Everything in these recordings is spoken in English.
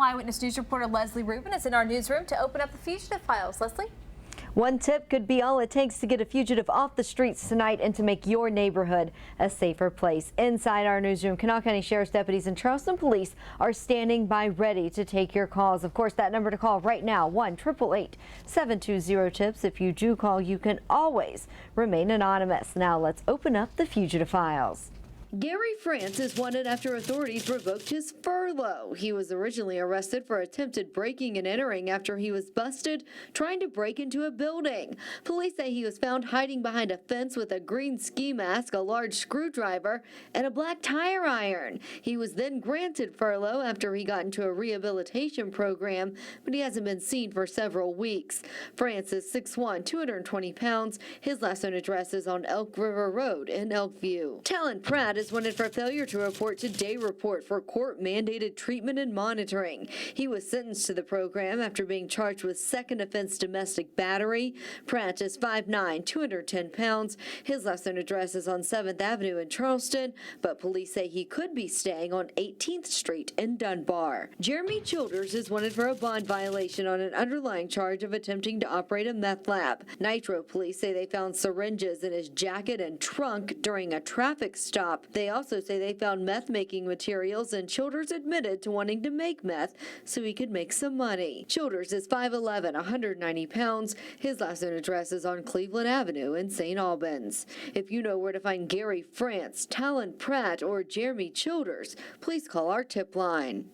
Eyewitness News reporter Leslie Rubin is in our newsroom to open up the Fugitive Files. Leslie? One tip could be all it takes to get a fugitive off the streets tonight and to make your neighborhood a safer place. Inside our newsroom, Kanawha County Sheriff's deputies and Charleston police are standing by ready to take your calls. Of course, that number to call right now, 1-888-720-TIPS. If you do call, you can always remain anonymous. Now let's open up the Fugitive Files. Gary France is wanted after authorities revoked his furlough. He was originally arrested for attempted breaking and entering after he was busted trying to break into a building. Police say he was found hiding behind a fence with a green ski mask, a large screwdriver, and a black tire iron. He was then granted furlough after he got into a rehabilitation program, but he hasn't been seen for several weeks. France is 6'1", 220 pounds. His last known address is on Elk River Road in Elkview. Talon Pratt is wanted for failure to report to day report for court-mandated treatment and monitoring. He was sentenced to the program after being charged with second offense domestic battery. Pratt is 5'9", 210 pounds. His last known address is on 7th Avenue in Charleston, but police say he could be staying on 18th Street in Dunbar. Jeremy Childers is wanted for a bond violation on an underlying charge of attempting to operate a meth lab. Nitro police say they found syringes in his jacket and trunk during a traffic stop. They also say they found meth-making materials, and Childers admitted to wanting to make meth so he could make some money. Childers is 5'11", 190 pounds. His last known address is on Cleveland Avenue in St. Albans. If you know where to find Gary France, Talon Pratt, or Jeremy Childers, please call our tip line.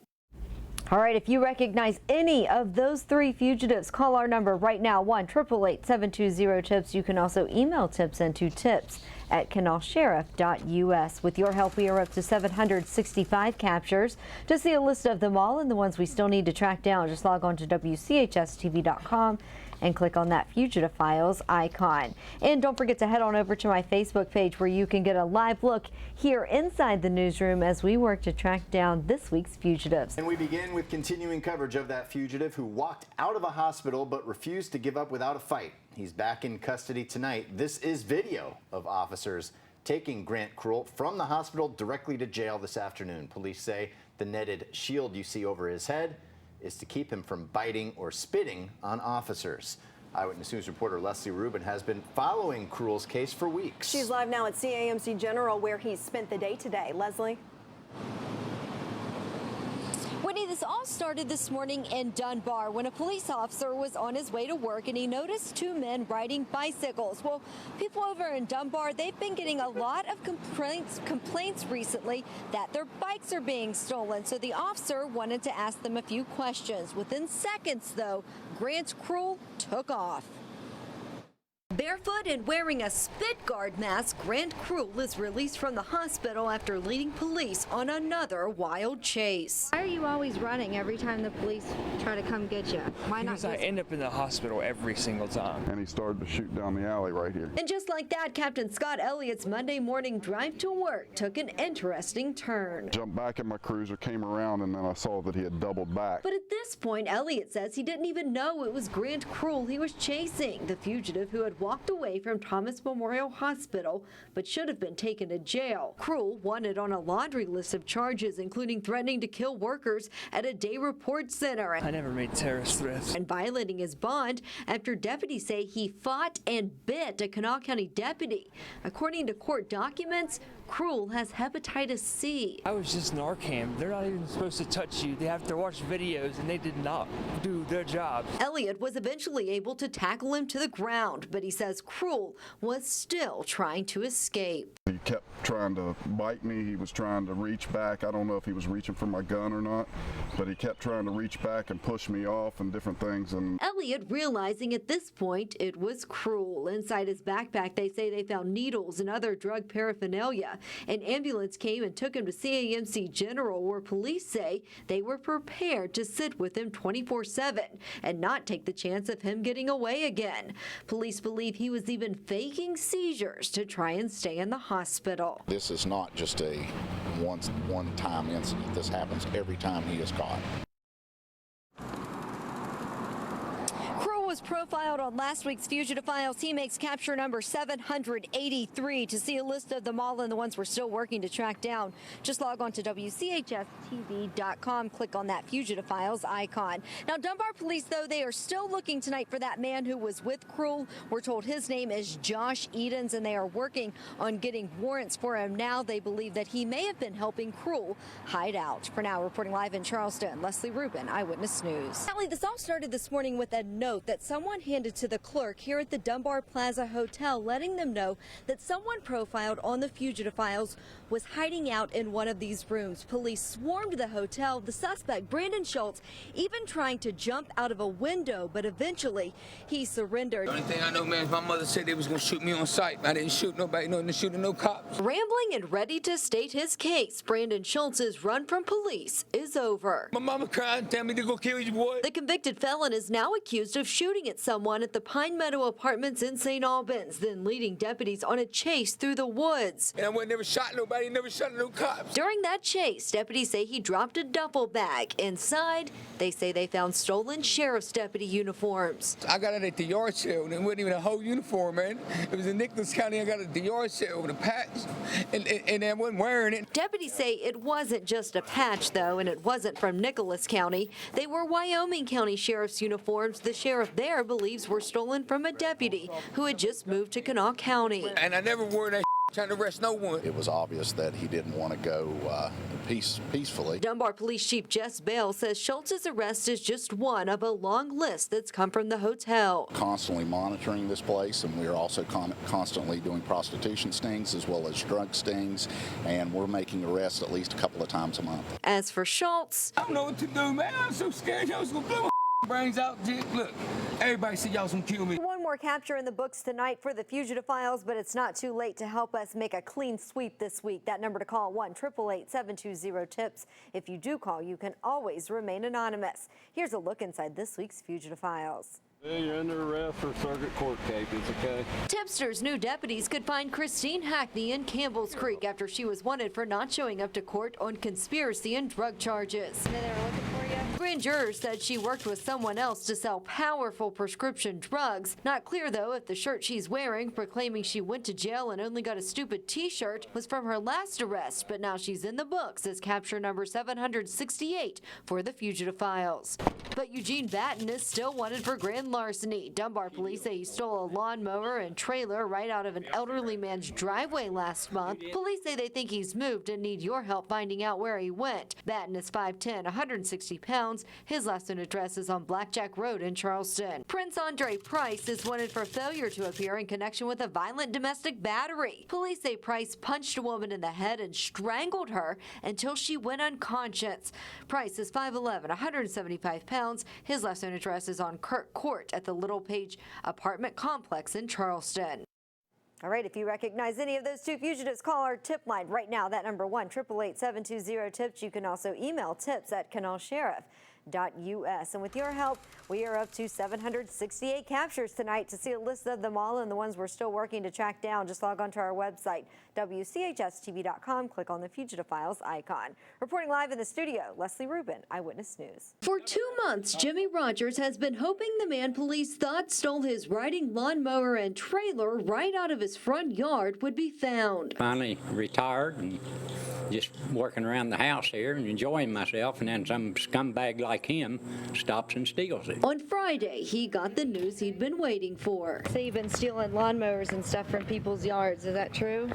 All right, if you recognize any of those three fugitives, call our number right now, 1-888-720-TIPS. You can also email tips into tips@kanawsheriff.us. With your help, we are up to 765 captures. To see a list of them all and the ones we still need to track down, just log on to WCHSTV.com and click on that Fugitive Files icon. And don't forget to head on over to my Facebook page where you can get a live look here inside the newsroom as we work to track down this week's fugitives. And we begin with continuing coverage of that fugitive who walked out of a hospital but refused to give up without a fight. He's back in custody tonight. This is video of officers taking Grant Krull from the hospital directly to jail this afternoon. Police say the netted shield you see over his head is to keep him from biting or spitting on officers. Eyewitness News reporter Leslie Rubin has been following Krull's case for weeks. She's live now at CAMC General, where he spent the day today. Leslie? Whitney, this all started this morning in Dunbar when a police officer was on his way to work and he noticed two men riding bicycles. Well, people over in Dunbar, they've been getting a lot of complaints recently that their bikes are being stolen. So the officer wanted to ask them a few questions. Within seconds, though, Grant Krull took off. Barefoot and wearing a spit guard mask, Grant Krull is released from the hospital after leading police on another wild chase. Why are you always running every time the police try to come get you? Why not? Because I end up in the hospital every single time. And he started to shoot down the alley right here. And just like that, Captain Scott Elliott's Monday morning drive to work took an interesting turn. Jumped back in my cruiser, came around, and then I saw that he had doubled back. But at this point, Elliott says he didn't even know it was Grant Krull he was chasing, the fugitive who had walked away from Thomas Memorial Hospital but should have been taken to jail. Krull wanted on a laundry list of charges, including threatening to kill workers at a day report center. I never made terrorist threats. And violating his bond after deputies say he fought and bit a Kanawha County deputy. According to court documents, Krull has hepatitis C. I was just Narcan. They're not even supposed to touch you. They have to watch videos, and they did not do their job. Elliott was eventually able to tackle him to the ground, but he says Krull was still trying to escape. He kept trying to bite me. He was trying to reach back. I don't know if he was reaching for my gun or not, but he kept trying to reach back and push me off and different things. And Elliott realizing at this point it was Krull. Inside his backpack, they say they found needles and other drug paraphernalia. An ambulance came and took him to CAMC General, where police say they were prepared to sit with him 24/7 and not take the chance of him getting away again. Police believe he was even faking seizures to try and stay in the hospital. This is not just a one-time incident. This happens every time he is caught. was profiled on last week's Fugitive Files. He makes capture number 783. To see a list of them all and the ones we're still working to track down, just log on to WCHSTV.com. Click on that Fugitive Files icon. Now, Dunbar police, though, they are still looking tonight for that man who was with Cruel. We're told his name is Josh Edens, and they are working on getting warrants for him now. They believe that he may have been helping Cruel hide out. For now, reporting live in Charleston, Leslie Rubin, Eyewitness News. Sally, this all started this morning with a note that someone handed to the clerk here at the Dunbar Plaza Hotel, letting them know that someone profiled on the Fugitive Files was hiding out in one of these rooms. Police swarmed the hotel. The suspect, Brandon Schultz, even trying to jump out of a window, but eventually he surrendered. The only thing I know, man, is my mother said they was going to shoot me on sight. I didn't shoot nobody, no, didn't shoot no cops. Rambling and ready to state his case, Brandon Schultz's run from police is over. My mama cried, tell me to go kill you, boy. The convicted felon is now accused of shooting at someone at the Pine Meadow Apartments in St. Albans, then leading deputies on a chase through the woods. And I never shot nobody, never shot no cops. During that chase, deputies say he dropped a duffel bag. Inside, they say they found stolen sheriff's deputy uniforms. I got it at the yard sale, and it wasn't even a whole uniform, man. It was in Nicholas County. I got it at the yard sale with a patch, and I wasn't wearing it. Deputies say it wasn't just a patch, though, and it wasn't from Nicholas County. They were Wyoming County Sheriff's uniforms the sheriff there believes were stolen from a deputy who had just moved to Kanawha County. And I never wore that trying to arrest no one. It was obvious that he didn't want to go peacefully. Dunbar Police Chief Jess Bale says Schultz's arrest is just one of a long list that's come from the hotel. Constantly monitoring this place, and we are also constantly doing prostitution stings as well as drug stings, and we're making arrests at least a couple of times a month. As for Schultz, I don't know what to do, man. I'm so scared. I was going to blow my brains out. Look, everybody said y'all was going to kill me. One more capture in the books tonight for the Fugitive Files, but it's not too late to help us make a clean sweep this week. That number to call, 1-888-720-TIPS. If you do call, you can always remain anonymous. Here's a look inside this week's Fugitive Files. Yeah, you're under arrest for circuit court cases, okay? tipsters knew deputies could find Christine Hackney in Campbell's Creek after she was wanted for not showing up to court on conspiracy and drug charges. They were looking for you. Grand jurors said she worked with someone else to sell powerful prescription drugs. Not clear, though, if the shirt she's wearing, proclaiming she went to jail and only got a stupid T-shirt, was from her last arrest, but now she's in the books as capture number 768 for the Fugitive Files. But Eugene Batten is still wanted for grand larceny. Dunbar police say he stole a lawnmower and trailer right out of an elderly man's driveway last month. Police say they think he's moved and need your help finding out where he went. Batten is 5'10", 160 pounds. His last known address is on Blackjack Road in Charleston. Prince Andre Price is wanted for failure to appear in connection with a violent domestic battery. Police say Price punched a woman in the head and strangled her until she went unconscious. Price is 5'11", 175 pounds. His last known address is on Kirk Court at the Little Page apartment complex in Charleston. All right, if you recognize any of those two fugitives, call our tip line right now. That number 1-888-720-TIPS. You can also email tips@kanawsheriff.us. And with your help, we are up to 768 captures tonight. To see a list of them all and the ones we're still working to track down, just log on to our website, WCHSTV.com. Click on the Fugitive Files icon. Reporting live in the studio, Leslie Rubin, Eyewitness News. For 2 months, Jimmy Rogers has been hoping the man police thought stole his riding lawnmower and trailer right out of his front yard would be found. Finally retired and just working around the house here and enjoying myself, and then some scumbag like him stops and steals it. On Friday, he got the news he'd been waiting for. So you've been stealing lawnmowers and stuff from people's yards, is that true?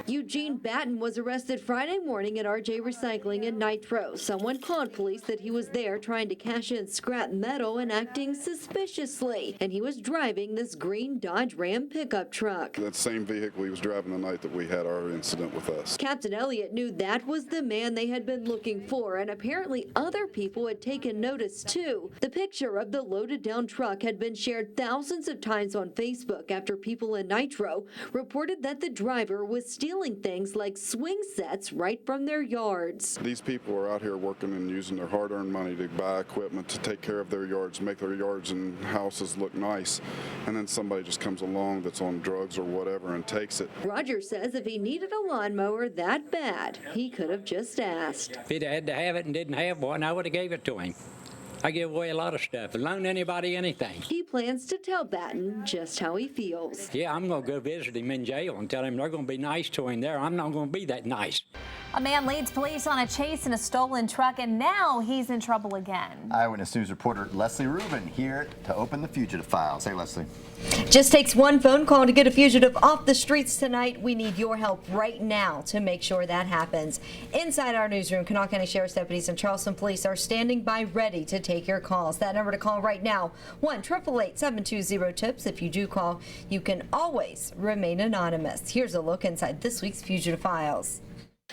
Eugene Batten was arrested Friday morning at RJ Recycling in Nitro. Someone called police that he was there trying to cash in scrap metal and acting suspiciously, and he was driving this green Dodge Ram pickup truck. That same vehicle he was driving the night that we had our incident with us. Captain Elliott knew that was the man they had been looking for, and apparently other people had taken notice too. The picture of the loaded down truck had been shared thousands of times on Facebook after people in Nitro reported that the driver was stealing things like swing sets right from their yards. These people are out here working and using their hard-earned money to buy equipment to take care of their yards, make their yards and houses look nice, and then somebody just comes along that's on drugs or whatever and takes it. Rogers says if he needed a lawnmower that bad, he could have just asked. If he'd had to have it and didn't have one, I would have gave it to him. I give away a lot of stuff. Loan anybody anything. He plans to tell Batten just how he feels. Yeah, I'm going to go visit him in jail and tell him they're going to be nice to him there. I'm not going to be that nice. A man leads police on a chase in a stolen truck, and now he's in trouble again. Eyewitness News reporter Leslie Rubin here to open the Fugitive Files. Hey, Leslie. Just takes one phone call to get a fugitive off the streets tonight. We need your help right now to make sure that happens. Inside our newsroom, Kanawha County Sheriff's deputies and Charleston police are standing by ready to take your calls. That number to call right now, 1-888-720-TIPS. If you do call, you can always remain anonymous. Here's a look inside this week's Fugitive Files.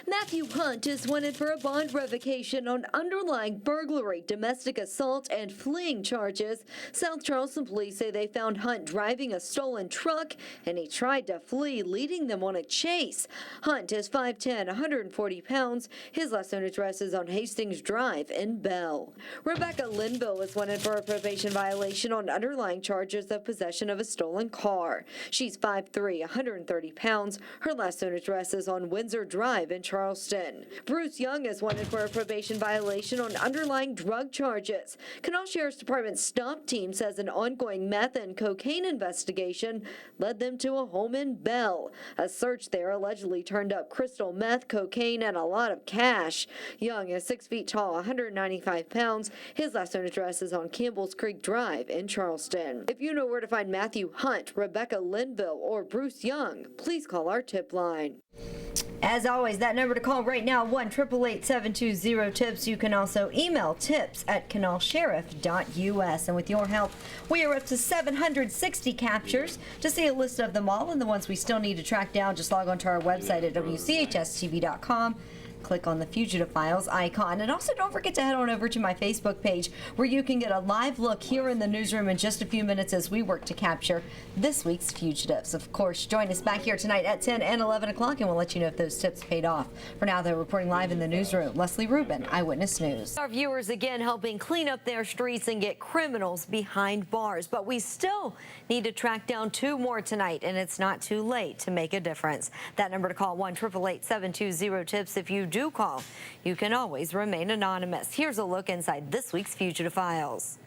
Matthew Hunt is wanted for a bond revocation on underlying burglary, domestic assault, and fleeing charges. South Charleston police say they found Hunt driving a stolen truck, and he tried to flee, leading them on a chase. Hunt is 5'10", 140 pounds. His last known address is on Hastings Drive in Bell. Rebecca Linville is wanted for a probation violation on underlying charges of possession of a stolen car. She's 5'3", 130 pounds. Her last known address is on Windsor Drive in Charleston. Bruce Young is wanted for a probation violation on underlying drug charges. Kanawha Sheriff's Department stop team says an ongoing meth and cocaine investigation led them to a home in Bell. A search there allegedly turned up crystal meth, cocaine, and a lot of cash. Young is 6 feet tall, 195 pounds. His last known address is on Campbell's Creek Drive in Charleston. If you know where to find Matthew Hunt, Rebecca Linville, or Bruce Young, please call our tip line. As always, that number to call right now, 1-888-720-TIPS. You can also email tips@kanawsheriff.us. And with your help, we are up to 760 captures. To see a list of them all and the ones we still need to track down, just log on to our website at WCHSTV.com. Click on the Fugitive Files icon. And also don't forget to head on over to my Facebook page where you can get a live look here in the newsroom in just a few minutes as we work to capture this week's fugitives. Of course, join us back here tonight at 10 and 11 o'clock and we'll let you know if those tips paid off. For now, they're reporting live in the newsroom. Leslie Rubin, Eyewitness News. Our viewers again helping clean up their streets and get criminals behind bars. But we still need to track down 2 more tonight, and it's not too late to make a difference. That number to call, 1-888-720-TIPS. If you do call, you can always remain anonymous. Here's a look inside this week's Fugitive Files.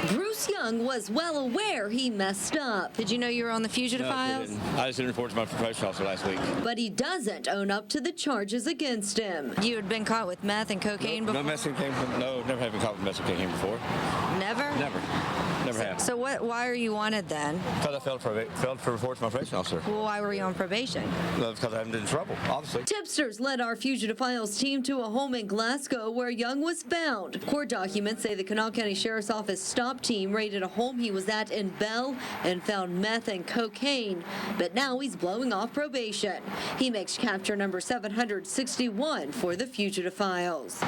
Bruce Young was well aware he messed up. Did you know you were on the Fugitive Files? I just didn't report to my probation officer last week. But he doesn't own up to the charges against him. You had been caught with meth and cocaine before? No meth and cocaine. No, never have been caught with meth and cocaine before. Never? Never have. So why are you wanted then? Because I failed to report to my probation officer. Well, why were you on probation? Because I haven't been in trouble, obviously. Tipsters led our Fugitive Files team to a home in Glasgow where Young was found. Court documents say the Kanawha County Sheriff's Office stop team raided a home he was at in Bell and found meth and cocaine, but now he's blowing off probation. He makes capture number 761 for the Fugitive Files.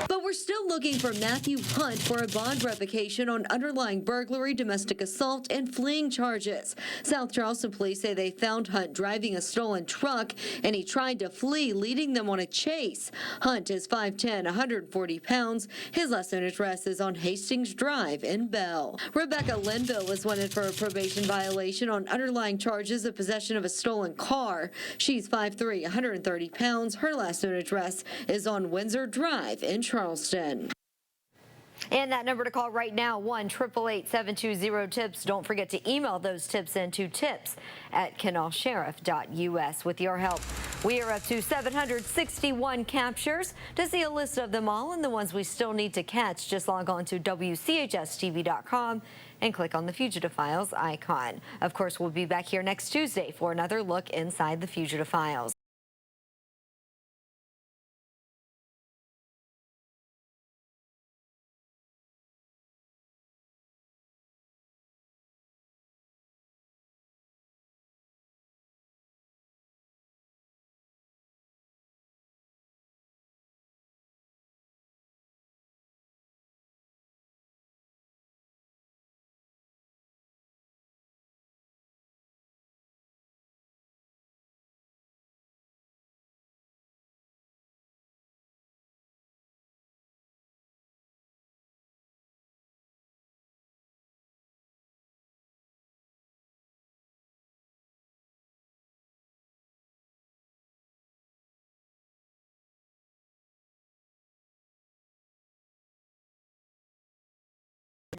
But we're still looking for Matthew Hunt for a bond revocation on underlying burglary, domestic assault, and fleeing charges. South Charleston police say they found Hunt driving a stolen truck, and he tried to flee, leading them on a chase. Hunt is 5'10", 140 pounds. His last known address is on Hastings Drive in Bell. Rebecca Linville is wanted for a probation violation on underlying charges of possession of a stolen car. She's 5'3", 130 pounds. Her last known address is on Windsor Drive in Charleston. And that number to call right now, 1-888-720-TIPS. Don't forget to email those tips in to tips@kanawsheriff.us. With your help, we are up to 761 captures. To see a list of them all and the ones we still need to catch, just log on to WCHSTV.com and click on the Fugitive Files icon. Of course, we'll be back here next Tuesday for another look inside the Fugitive Files.